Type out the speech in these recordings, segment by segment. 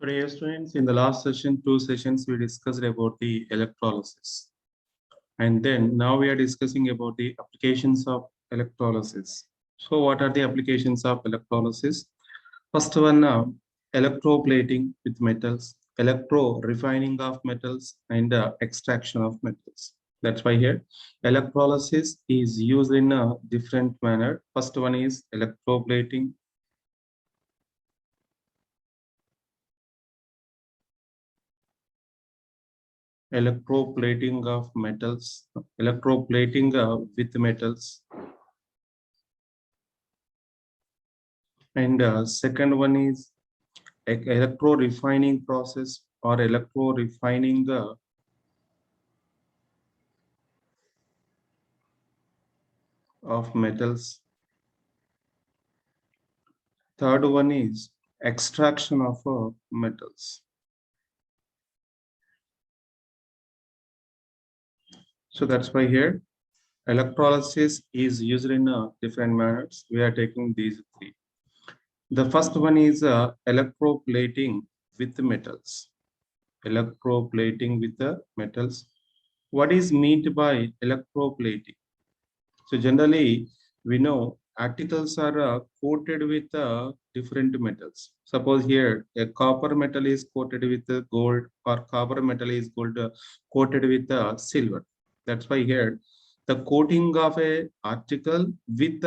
So dear students, in the last session, two sessions, we discussed about the electrolysis. And then now we are discussing about the applications of electrolysis. So what are the applications of electrolysis? First one, electroplating with metals, electro refining of metals, and extraction of metals. That's why here electrolysis is used in a different manner. First one is electroplating. Electroplating of metals, electroplating with metals. And second one is electro refining process or electro refining of metals. Third one is extraction of metals. So that's why here electrolysis is used in different manners. We are taking these three. The first one is electroplating with metals. Electroplating with the metals. What is meant by electroplating? So generally, we know articles are coated with different metals. Suppose here a copper metal is coated with gold, or copper metal is coated with silver. That's why here the coating of a article with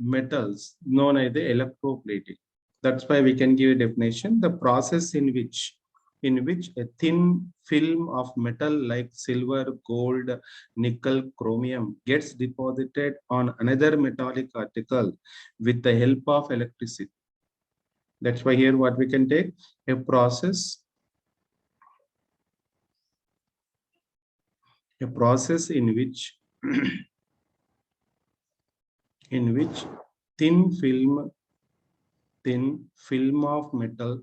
metals known as the electroplating. That's why we can give a definition: the process in which a thin film of metal like silver, gold, nickel, chromium gets deposited on another metallic article with the help of electricity. That's why here what we can take a process in which in which thin film of metal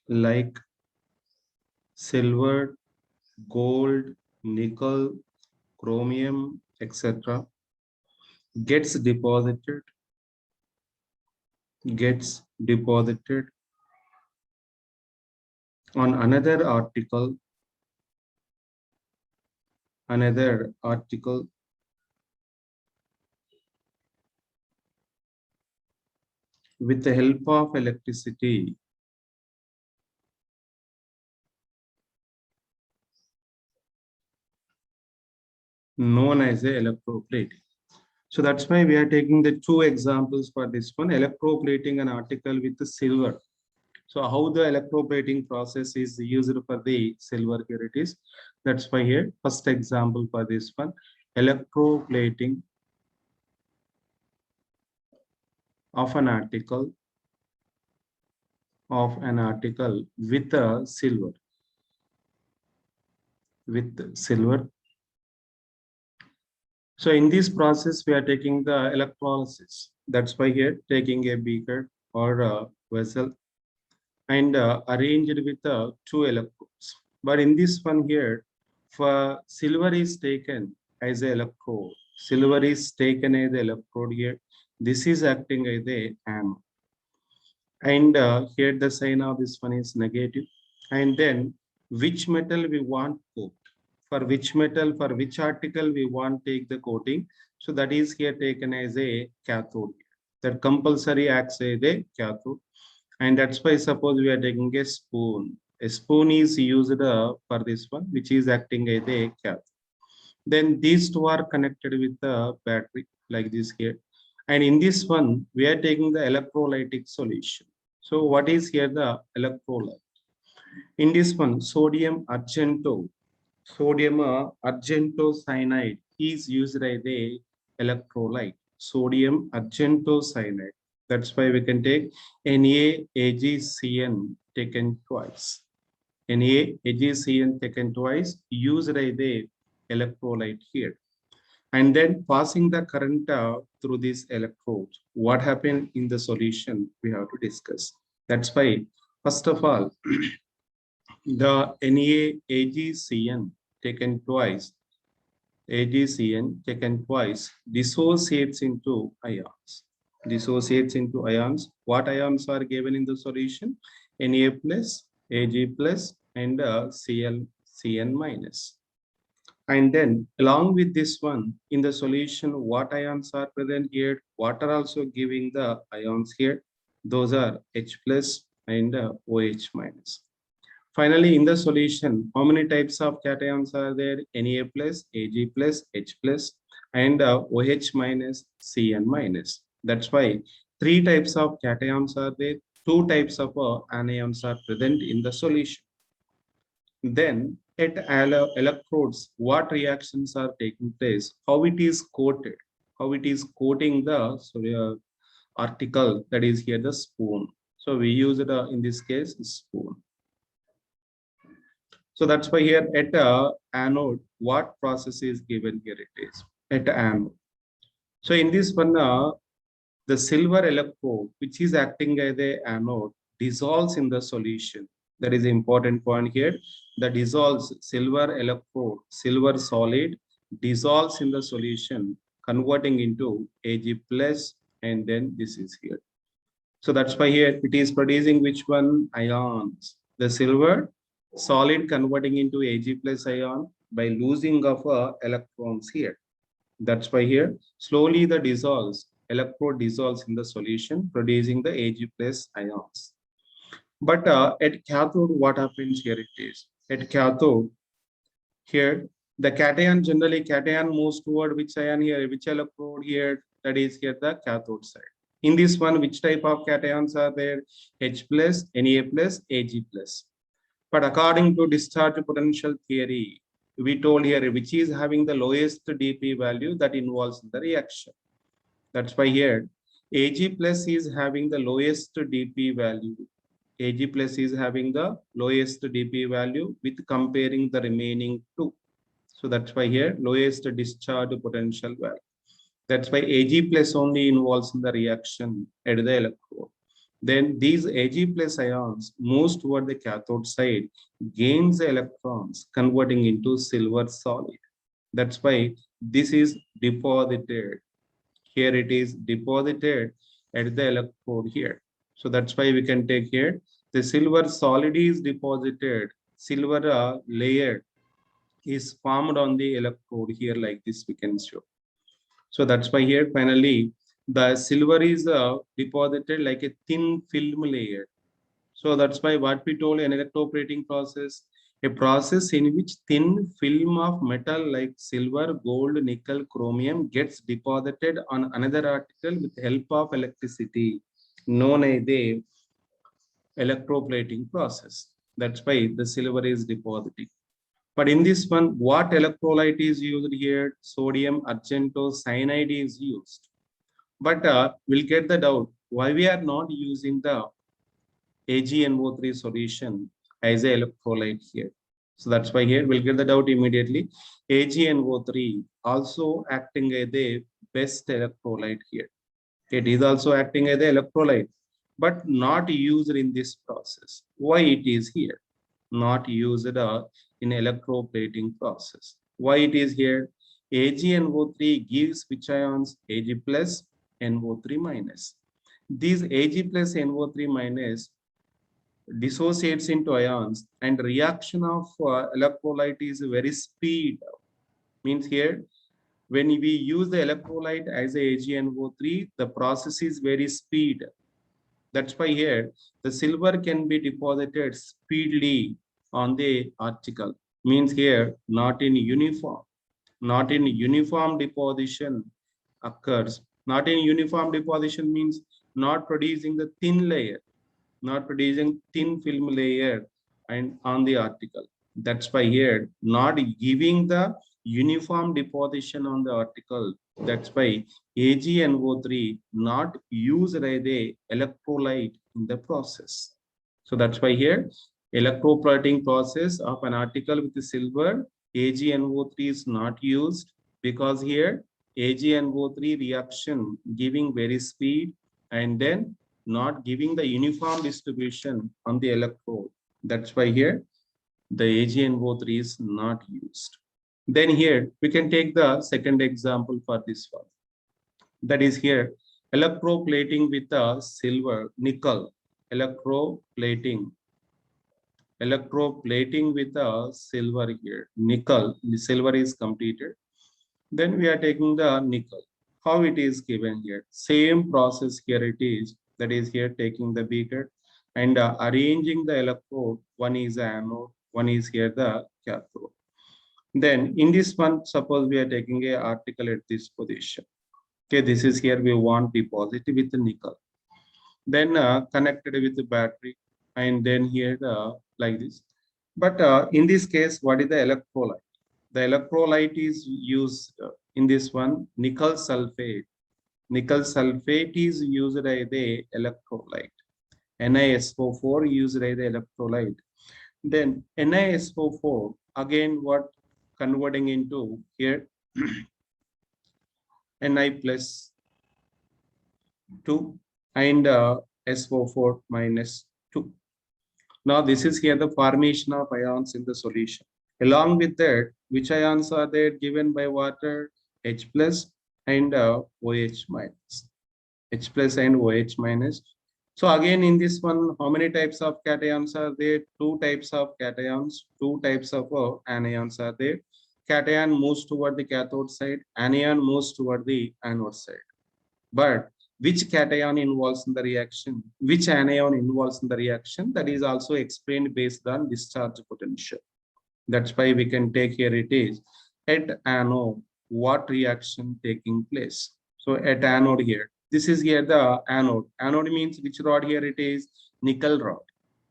like silver, gold, nickel, chromium, etc. gets deposited on another article with the help of electricity known as a electroplating. So that's why we are taking the two examples for this one: electroplating an article with the silver. So how the electroplating process is used for the silver, here it is. That's why here first example for this one: electroplating of an article with silver. So in this process, we are taking the electrolysis. That's why here taking a beaker or a vessel and arranged with two electrodes. But in this one here, for silver is taken as an electrode. Silver is taken as an electrode here. This is acting as a amp. And here the sign of this one is negative. And then which metal we want coat. For which metal, for which article we want take the coating. So that is here taken as a cathode. That compulsory acts as a cathode. And that's why suppose we are taking a spoon. A spoon is used for this one, which is acting as a cathode. Then these two are connected with the battery like this here. And in this one, we are taking the electrolytic solution. So what is here the electrolyte? In this one, sodium argentocyanide is used as a electrolyte. Sodium argentocyanide. That's why we can take NaAgCN taken twice. NaAgCN taken twice, used as a electrolyte here. And then passing the current through these electrodes. What happened in the solution we have to discuss. That's why, first of all, the NaAgCN taken twice, dissociates into ions. dissociates into ions. What ions are given in the solution? Na plus, Ag plus, and Cl, Cn minus. And then along with this one, in the solution, what ions are present here? What are also giving the ions here? Those are H plus and OH minus. Finally, in the solution, how many types of cations are there? Na plus, Ag plus, H plus, and OH minus, Cn minus. That's why three types of cations are there. Two types of anions are present in the solution. Then at electrodes, what reactions are taking place, how it is coated, how it is coating the article, that is here the spoon. So we use it in this case spoon. So that's why here at anode, what process is given here it is at anode. So in this one, the silver electrode, which is acting as the anode, dissolves in the solution. That is the important point here. The dissolves silver electrode, silver solid, dissolves in the solution, converting into Ag plus, and then this is here. So that's why here it is producing which one? Ions. The silver solid converting into Ag plus ion by losing of electrons here. That's why here slowly the dissolves, electrode dissolves in the solution, producing the Ag plus ions. But at cathode, what happens here it is? At cathode, here the cation, generally cation moves toward which ion here, which electrode here, that is here the cathode side. In this one, which type of cations are there? H plus, Na plus, Ag plus. But according to discharge potential theory, we told here which is having the lowest dp value that involves the reaction. That's why here Ag plus is having the lowest dp value. Ag plus is having the lowest dp value with comparing the remaining two. So that's why here lowest discharge potential value. That's why Ag plus only involves in the reaction at the electrode. Then these Ag plus ions moves toward the cathode side, gains the electrons, converting into silver solid. That's why this is deposited. Here it is deposited at the electrode here. So that's why we can take here the silver solid is deposited, silver layer is formed on the electrode here like this we can show. So that's why here finally the silver is deposited like a thin film layer. So that's why what we told an electroplating process, a process in which thin film of metal like silver, gold, nickel, chromium gets deposited on another article with the help of electricity, known as the electroplating process. That's why the silver is depositing. But in this one, what electrolyte is used here? Sodium argentocyanide is used. But we'll get the doubt why we are not using the AgNO3 solution as an electrolyte here. So that's why here we'll get the doubt immediately. AgNO3 also acting as the best electrolyte here. It is also acting as an electrolyte, but not used in this process. Why it is here? Not used in electroplating process. Why it is here? AgNO3 gives which ions? Ag plus, NO3 minus. These Ag plus NO3 minus dissociates into ions, and reaction of electrolyte is very speed. Means here when we use the electrolyte as a AgNO3, the process is very speed. That's why here the silver can be deposited speedily on the article. Means here not in uniform, not in uniform deposition occurs. Not in uniform deposition means not producing the thin layer, not producing thin film layer and on the article. That's why here not giving the uniform deposition on the article. That's why AgNO3 not used as a electrolyte in the process. So that's why here electroplating process of an article with the silver, AgNO3 is not used because here AgNO3 reaction giving very speed and then not giving the uniform distribution on the electrode. That's why here the AgNO3 is not used. Then here we can take the second example for this one. That is here Electroplating with a silver, nickel, electroplating with a silver here, nickel, the silver is completed. Then we are taking the nickel. How it is given here? Same process here it is. That is here taking the beaker and arranging the electrode. One is the anode, one is here the cathode. Then in this one, suppose we are taking a article at this position. Okay, this is here we want deposit with the nickel. Then connected with the battery, and then here like this. But in this case, what is the electrolyte? The electrolyte is used in this one, nickel sulfate. Nickel sulfate is used as the electrolyte. NiSO4 used as the electrolyte. Then NiSO4 again what converting into here Ni plus 2 and SO4 minus 2. Now this is here the formation of ions in the solution. Along with that, which ions are there given by water? H plus and OH minus. H plus and OH minus. So again in this one, how many types of cations are there? Two types of cations, two types of anions are there. Cation moves toward the cathode side, anion moves toward the anode side. But which cation involves in the reaction, which anion involves in the reaction, that is also explained based on discharge potential. That's why we can take here it is at anode, what reaction taking place. So at anode here, this is here the anode. Anode means which rod here it is? Nickel rod.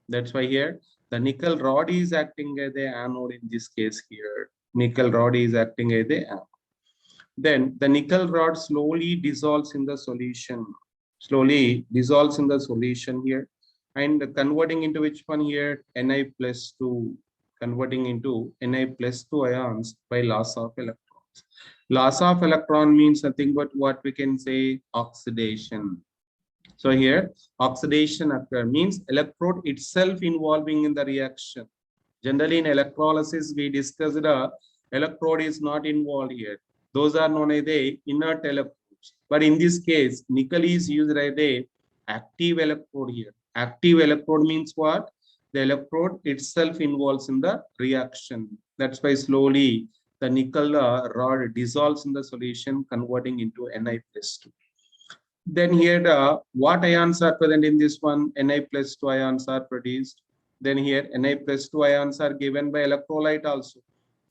That's why here the nickel rod is acting as the anode in this case here. Nickel rod is acting as the anode. Then the nickel rod slowly dissolves in the solution. Slowly dissolves in the solution here. And converting into which one here? Ni plus 2. Converting into Ni plus 2 ions by loss of electrons. Loss of electron means nothing but what we can say oxidation. So here oxidation occur means electrode itself involving in the reaction. Generally in electrolysis we discussed the electrode is not involved here. Those are known as the inert electrodes. But in this case, nickel is used as the active electrode here. Active electrode means what? The electrode itself involves in the reaction. That's why slowly the nickel rod dissolves in the solution, converting into Ni plus 2. Then here what ions are present in this one? Ni plus 2 ions are produced. Then here Ni plus 2 ions are given by electrolyte also.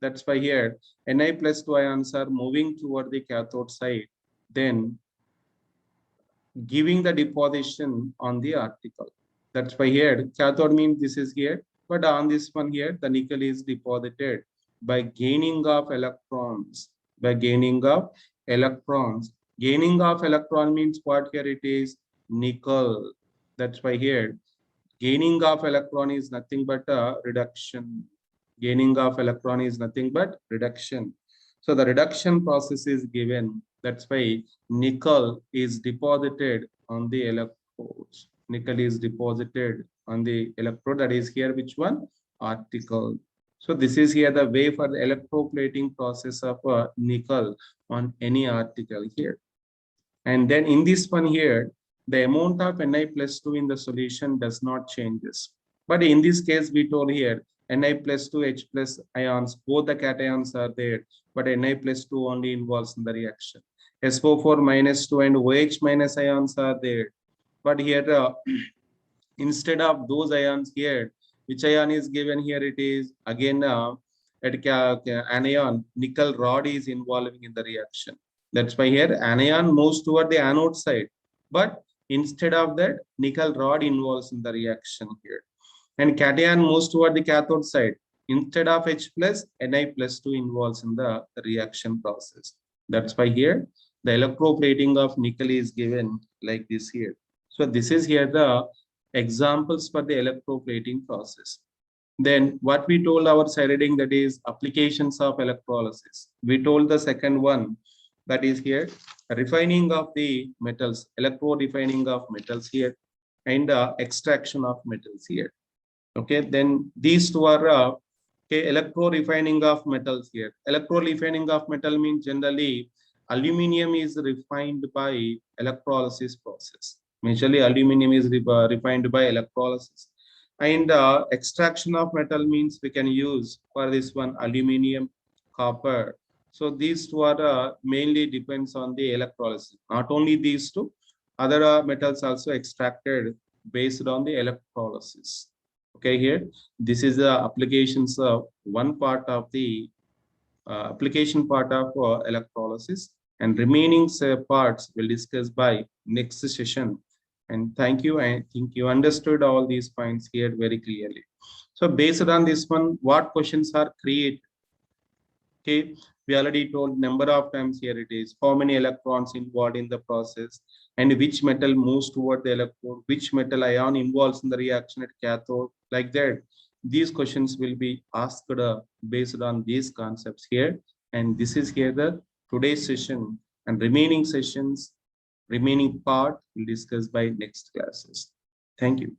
That's why here Ni plus 2 ions are moving toward the cathode side, then giving the deposition on the article. That's why here cathode means this is here, but on this one here the nickel is deposited by gaining of electrons. By gaining of electrons. Gaining of electron means what here it is? Nickel. That's why here gaining of electron is nothing but a reduction. Gaining of electron is nothing but reduction. So the reduction process is given. That's why nickel is deposited on the electrodes. Nickel is deposited on the electrode. That is here which one? Article. So this is here the way for the electroplating process of nickel on any article here. And then in this one here, the amount of Ni plus 2 in the solution does not changes. But in this case, we told here, Ni plus 2, H plus ions, both the cations are there, but Ni plus 2 only involves in the reaction. SO4 minus 2 and OH minus ions are there. But here, instead of those ions here, which ion is given here? It is again anion, nickel rod is involving in the reaction. That's why here anion moves toward the anode side. But instead of that, nickel rod involves in the reaction here. And cation moves toward the cathode side. Instead of H plus, Ni plus 2 involves in the reaction process. That's why here the electroplating of nickel is given like this here. So this is here the examples for the electroplating process. Then what we told our side heading, that is applications of electrolysis. We told the second one, that is here refining of the metals, electro refining of metals here, and extraction of metals here. Okay, then these two are okay, electro refining of metals here. Electro refining of metal means generally Aluminum is refined by electrolysis process. Majorly, aluminum is refined by electrolysis. And extraction of metal means we can use for this one aluminum, copper. So these two are mainly depends on the electrolysis. Not only these two, other metals also extracted based on the electrolysis. Okay, here this is the applications of one part of the application part of electrolysis, and remaining parts will discuss by next session. And thank you. I think you understood all these points here very clearly. So based on this one, what questions are created? Okay, we already told number of times here it is, how many electrons involved in the process, and which metal moves toward the electrode, which metal ion involves in the reaction at cathode, like that. These questions will be asked based on these concepts here. And this is here the today's session, and remaining sessions, remaining part will discuss by next classes. Thank you.